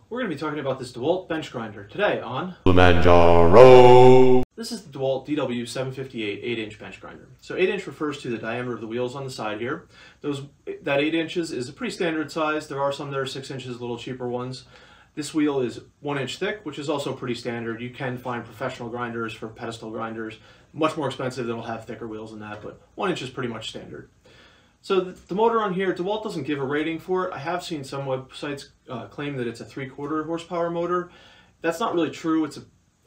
We're going to be talking about this Dewalt bench grinder today on Kilimanjaro. This is the Dewalt DW758 8-inch bench grinder. So 8-inch refers to the diameter of the wheels on the side here. That 8 inches is a pretty standard size. There are some that are 6 inches, little cheaper ones. This wheel is 1 inch thick, which is also pretty standard. You can find professional grinders for pedestal grinders, much more expensive, that'll have thicker wheels than that, but 1 inch is pretty much standard. So the motor on here, Dewalt doesn't give a rating for it. I have seen some websites claim that it's a 3/4 horsepower motor. That's not really true. It's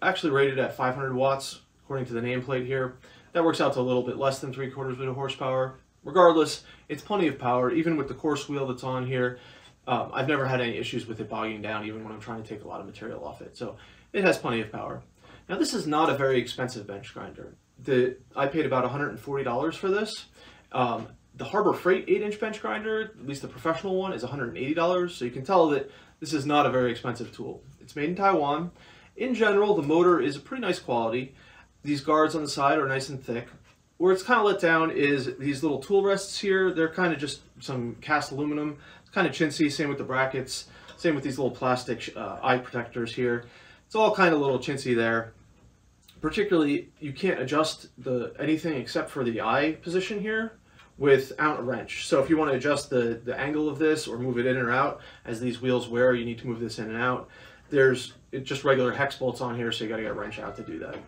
actually rated at 500 watts, according to the nameplate here. That works out to a little bit less than 3/4 horsepower. Regardless, it's plenty of power, even with the coarse wheel that's on here. I've never had any issues with it bogging down, even when I'm trying to take a lot of material off it. So it has plenty of power. Now this is not a very expensive bench grinder. I paid about $140 for this. The Harbor Freight 8-inch bench grinder, at least the professional one, is $180, so you can tell that this is not a very expensive tool. It's made in Taiwan. In general, the motor is a pretty nice quality. These guards on the side are nice and thick. Where it's kind of let down is these little tool rests here. They're kind of just some cast aluminum. It's kind of chintzy, same with the brackets, same with these little plastic eye protectors here. It's all kind of a little chintzy there. Particularly, you can't adjust anything except for the eye position here without a wrench. So if you want to adjust the angle of this or move it in or out, as these wheels wear, you need to move this in and out. There's just regular hex bolts on here, so you got to get a wrench out to do that.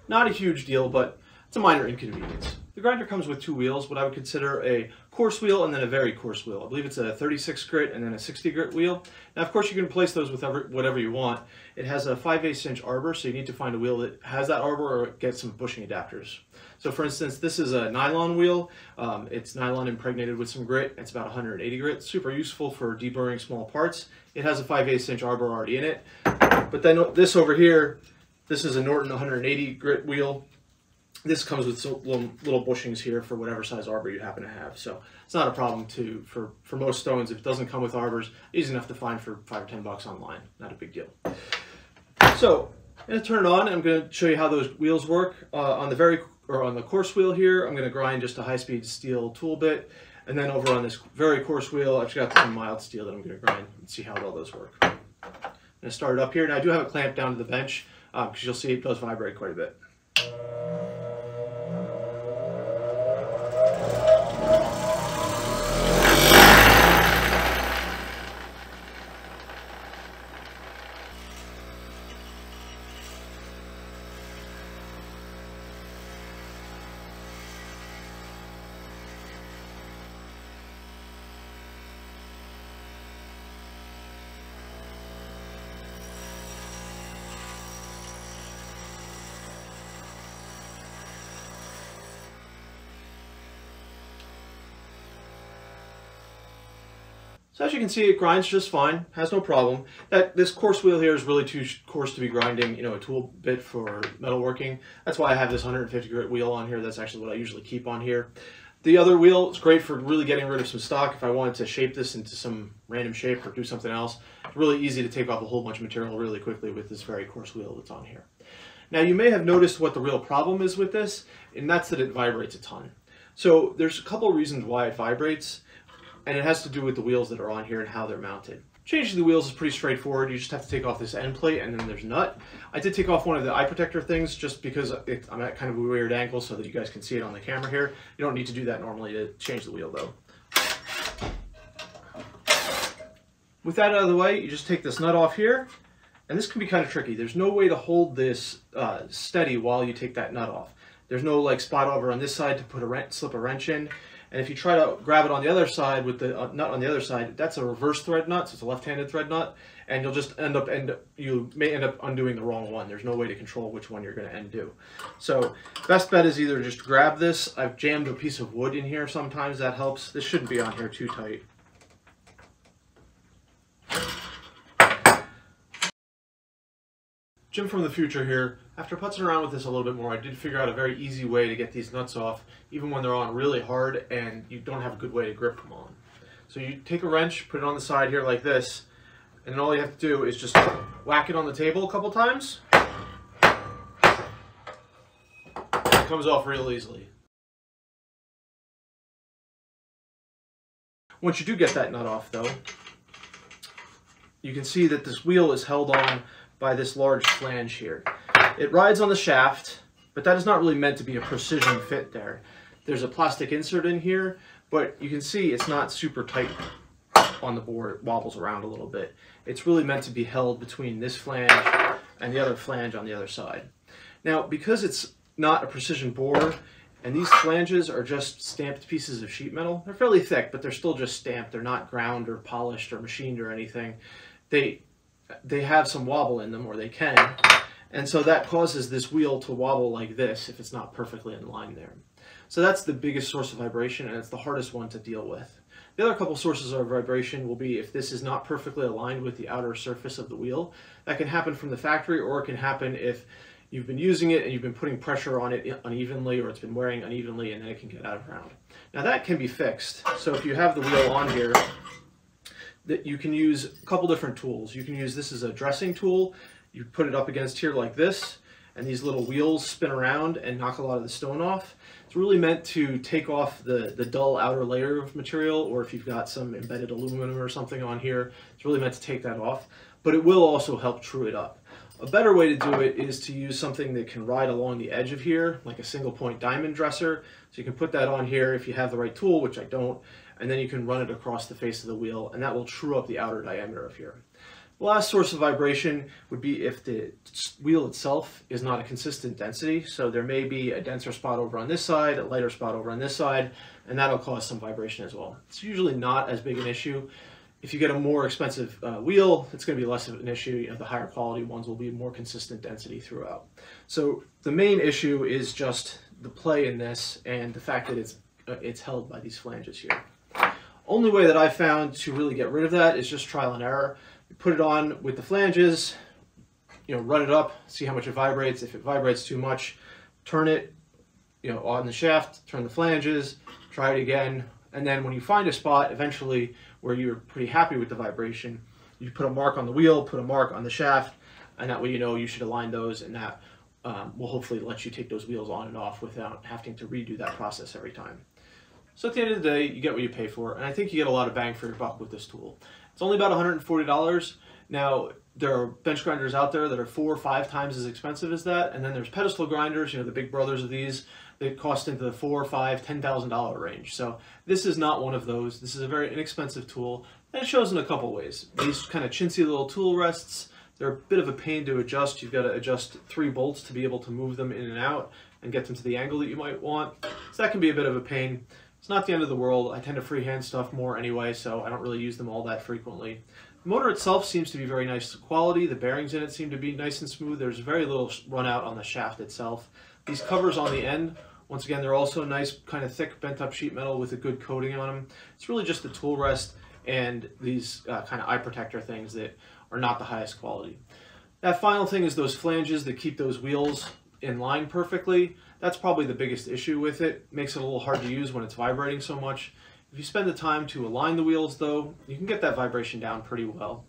Not a huge deal, but it's a minor inconvenience. The grinder comes with 2 wheels, what I would consider a coarse wheel and then a very coarse wheel. I believe it's a 36 grit and then a 60 grit wheel. Now, of course, you can place those with whatever you want. It has a 5/8 inch arbor, so you need to find a wheel that has that arbor or get some bushing adapters. So for instance, this is a nylon wheel. It's nylon impregnated with some grit. It's about 180 grit, super useful for deburring small parts. It has a 5/8 inch arbor already in it. But then this over here, this is a Norton 180 grit wheel. This comes with some little bushings here for whatever size arbor you happen to have. So it's not a problem for most stones. If it doesn't come with arbors, easy enough to find for $5 or $10 online. Not a big deal. So I'm going to turn it on. I'm going to show you how those wheels work. On the coarse wheel here, I'm going to grind just a high-speed steel tool bit. And then over on this very coarse wheel, I've got some mild steel that I'm going to grind and see how all those work. I'm going to start it up here. Now I do have it clamped down to the bench because you'll see it does vibrate quite a bit. So as you can see, it grinds just fine, has no problem. This coarse wheel here is really too coarse to be grinding, a tool bit for metalworking. That's why I have this 150 grit wheel on here. That's actually what I usually keep on here. The other wheel is great for really getting rid of some stock. If I wanted to shape this into some random shape or do something else, it's really easy to take off a whole bunch of material really quickly with this very coarse wheel that's on here. Now you may have noticed what the real problem is with this, and that's that it vibrates a ton. So there's a couple of reasons why it vibrates. And it has to do with the wheels that are on here and how they're mounted. Changing the wheels is pretty straightforward. You just have to take off this end plate and then there's a nut. I did take off one of the eye protector things just because I'm at kind of a weird angle so that you guys can see it on the camera here. You don't need to do that normally to change the wheel though. With that out of the way, you just take this nut off here. And this can be kind of tricky. There's no way to hold this steady while you take that nut off. There's no spot over on this side to slip a wrench in. And if you try to grab it on the other side with the nut on the other side, that's a reverse thread nut, so it's a left-handed thread nut, and you'll just you may end up undoing the wrong one. There's no way to control which one you're going to undo. So best bet is either just grab this. I've jammed a piece of wood in here sometimes, that helps. This shouldn't be on here too tight. Jim from the future here. After putzing around with this a little bit more, I did figure out a very easy way to get these nuts off, even when they're on really hard and you don't have a good way to grip them on. So you take a wrench, put it on the side here like this, and then all you have to do is just whack it on the table a couple times. It comes off real easily. Once you do get that nut off though, you can see that this wheel is held on by this large flange here. It rides on the shaft, but that is not really meant to be a precision fit there. There's a plastic insert in here, but you can see it's not super tight on the board. It wobbles around a little bit. It's really meant to be held between this flange and the other flange on the other side. Now, because it's not a precision bore, and these flanges are just stamped pieces of sheet metal, they're fairly thick, but they're still just stamped. They're not ground or polished or machined or anything. They have some wobble in them, or they can, and so that causes this wheel to wobble like this if it's not perfectly in line there. So that's the biggest source of vibration, and it's the hardest one to deal with. The other couple sources of vibration will be if this is not perfectly aligned with the outer surface of the wheel. That can happen from the factory, or it can happen if you've been using it and you've been putting pressure on it unevenly, or it's been wearing unevenly, and then it can get out of round. Now that can be fixed. So if you have the wheel on here, that you can use a couple different tools. You can use this as a dressing tool. You put it up against here like this, and these little wheels spin around and knock a lot of the stone off. It's really meant to take off the dull outer layer of material, or if you've got some embedded aluminum or something on here, it's really meant to take that off, but it will also help true it up. A better way to do it is to use something that can ride along the edge of here, like a single point diamond dresser. So you can put that on here if you have the right tool, which I don't, and then you can run it across the face of the wheel, and that will true up the outer diameter of here. The last source of vibration would be if the wheel itself is not a consistent density. So there may be a denser spot over on this side, a lighter spot over on this side, and that'll cause some vibration as well. It's usually not as big an issue. If you get a more expensive wheel, it's going to be less of an issue. You know, the higher quality ones will be more consistent density throughout. So the main issue is just the play in this and the fact that it's held by these flanges here. Only way that I've found to really get rid of that is just trial and error. You put it on with the flanges, you know, run it up, see how much it vibrates. If it vibrates too much, turn it, you know, on the shaft, turn the flanges, try it again, and then when you find a spot eventually where you're pretty happy with the vibration, you put a mark on the wheel, put a mark on the shaft, and that way you know you should align those, and that will hopefully let you take those wheels on and off without having to redo that process every time. So at the end of the day, you get what you pay for, and I think you get a lot of bang for your buck with this tool. It's only about $140. Now, there are bench grinders out there that are 4 or 5 times as expensive as that, and then there's pedestal grinders, you know, the big brothers of these, that cost into the $4,000, $5,000, $10,000 range. So this is not one of those. This is a very inexpensive tool, and it shows in a couple ways. These kind of chintzy little tool rests, they're a bit of a pain to adjust. You've got to adjust 3 bolts to be able to move them in and out and get them to the angle that you might want. So that can be a bit of a pain. It's not the end of the world. I tend to freehand stuff more anyway, so I don't really use them all that frequently. The motor itself seems to be very nice quality. The bearings in it seem to be nice and smooth. There's very little run out on the shaft itself. These covers on the end, once again, they're also nice, kind of thick, bent up sheet metal with a good coating on them. It's really just the tool rest and these kind of eye protector things that are not the highest quality. That final thing is those flanges that keep those wheels in line perfectly. That's probably the biggest issue with it. Makes it a little hard to use when it's vibrating so much. If you spend the time to align the wheels though, you can get that vibration down pretty well.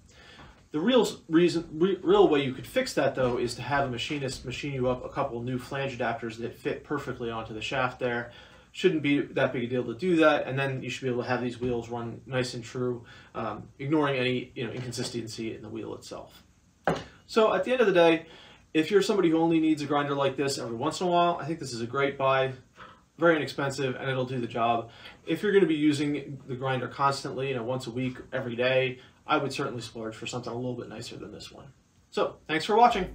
The real way you could fix that though is to have a machinist machine you up a couple new flange adapters that fit perfectly onto the shaft there. Shouldn't be that big a deal to do that, and then you should be able to have these wheels run nice and true, ignoring any inconsistency in the wheel itself. So at the end of the day, if you're somebody who only needs a grinder like this every once in a while, I think this is a great buy. Very inexpensive, and it'll do the job. If you're going to be using the grinder constantly, once a week, every day, I would certainly splurge for something a little bit nicer than this one. So, thanks for watching.